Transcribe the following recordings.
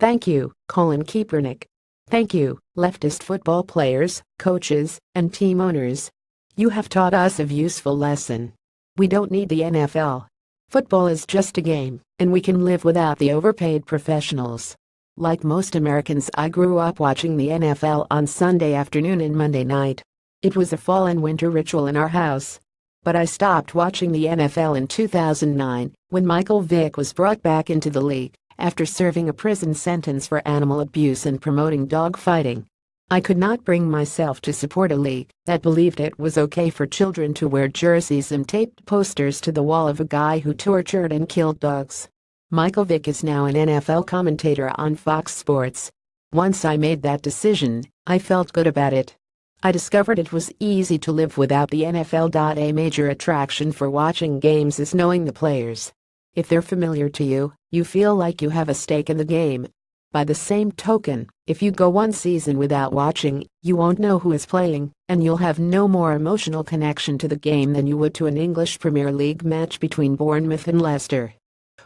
Thank you, Colin Kaepernick. Thank you, leftist football players, coaches, and team owners. You have taught us a useful lesson. We don't need the NFL. Football is just a game, and we can live without the overpaid professionals. Like most Americans, I grew up watching the NFL on Sunday afternoon and Monday night. It was a fall and winter ritual in our house. But I stopped watching the NFL in 2009 when Michael Vick was brought back into the league after serving a prison sentence for animal abuse and promoting dog fighting. I could not bring myself to support a league that believed it was okay for children to wear jerseys and taped posters to the wall of a guy who tortured and killed dogs. Michael Vick is now an NFL commentator on Fox Sports. Once I made that decision, I felt good about it. I discovered it was easy to live without the NFL. A major attraction for watching games is knowing the players. If they're familiar to you, you feel like you have a stake in the game. By the same token, if you go one season without watching, you won't know who is playing, and you'll have no more emotional connection to the game than you would to an English Premier League match between Bournemouth and Leicester.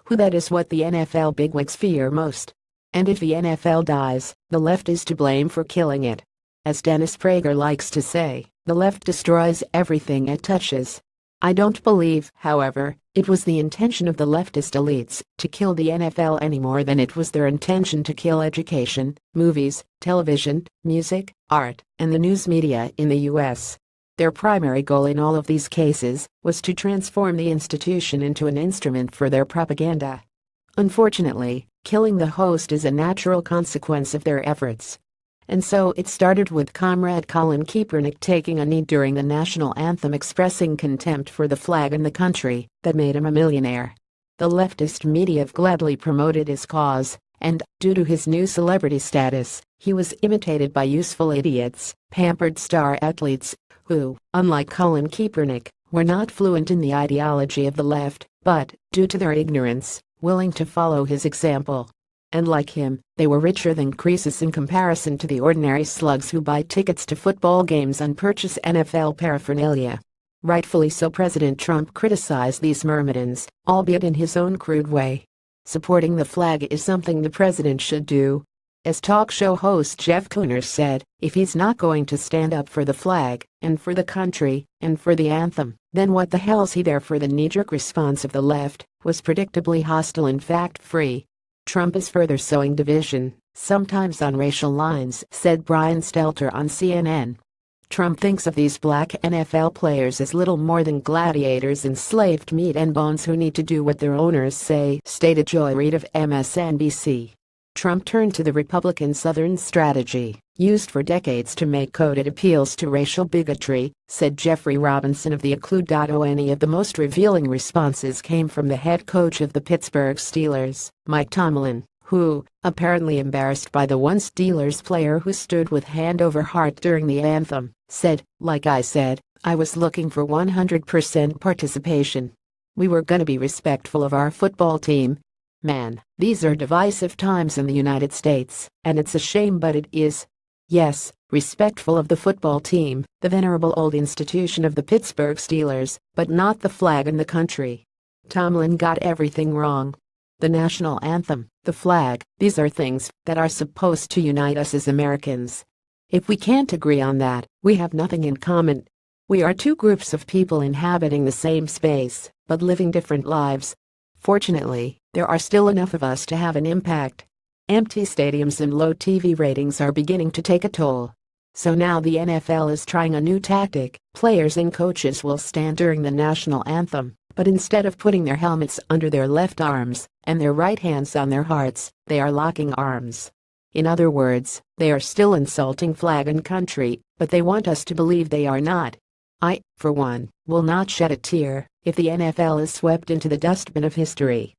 That is what the NFL bigwigs fear most. And if the NFL dies, the left is to blame for killing it. As Dennis Prager likes to say, the left destroys everything it touches. I don't believe, however, it was the intention of the leftist elites to kill the NFL any more than it was their intention to kill education, movies, television, music, art, and the news media in the U.S. Their primary goal in all of these cases was to transform the institution into an instrument for their propaganda. Unfortunately, killing the host is a natural consequence of their efforts. And so it started with Comrade Colin Kaepernick taking a knee during the national anthem, expressing contempt for the flag and the country that made him a millionaire. The leftist media gladly promoted his cause, and, due to his new celebrity status, he was imitated by useful idiots, pampered star athletes, who, unlike Colin Kaepernick, were not fluent in the ideology of the left, but, due to their ignorance, willing to follow his example. And like him, they were richer than Croesus in comparison to the ordinary slugs who buy tickets to football games and purchase NFL paraphernalia. Rightfully so, President Trump criticized these myrmidons, albeit in his own crude way. Supporting the flag is something the president should do. As talk show host Jeff Cooner said, if he's not going to stand up for the flag, and for the country, and for the anthem, then what the hell's he there for? The knee-jerk response of the left was predictably hostile and fact-free. Trump is further sowing division, sometimes on racial lines, said Brian Stelter on CNN. Trump thinks of these black NFL players as little more than gladiators, enslaved meat and bones who need to do what their owners say, stated Joy Reid of MSNBC. Trump turned to the Republican Southern strategy, used for decades to make coded appeals to racial bigotry, said Jeffrey Robinson of the Occlude. Any of the most revealing responses came from the head coach of the Pittsburgh Steelers, Mike Tomlin, who, apparently embarrassed by the one Steelers player who stood with hand over heart during the anthem, said, "Like I said, I was looking for 100% participation. We were gonna be respectful of our football team. Man, these are divisive times in the United States, and it's a shame, but it is. Yes, respectful of the football team, the venerable old institution of the Pittsburgh Steelers, but not the flag and the country." Tomlin got everything wrong. The national anthem, the flag, these are things that are supposed to unite us as Americans. If we can't agree on that, we have nothing in common. We are two groups of people inhabiting the same space, but living different lives. Fortunately, there are still enough of us to have an impact. Empty stadiums and low TV ratings are beginning to take a toll. So now the NFL is trying a new tactic. Players and coaches will stand during the national anthem, but instead of putting their helmets under their left arms and their right hands on their hearts, they are locking arms. In other words, they are still insulting flag and country, but they want us to believe they are not. I, for one, will not shed a tear if the NFL is swept into the dustbin of history.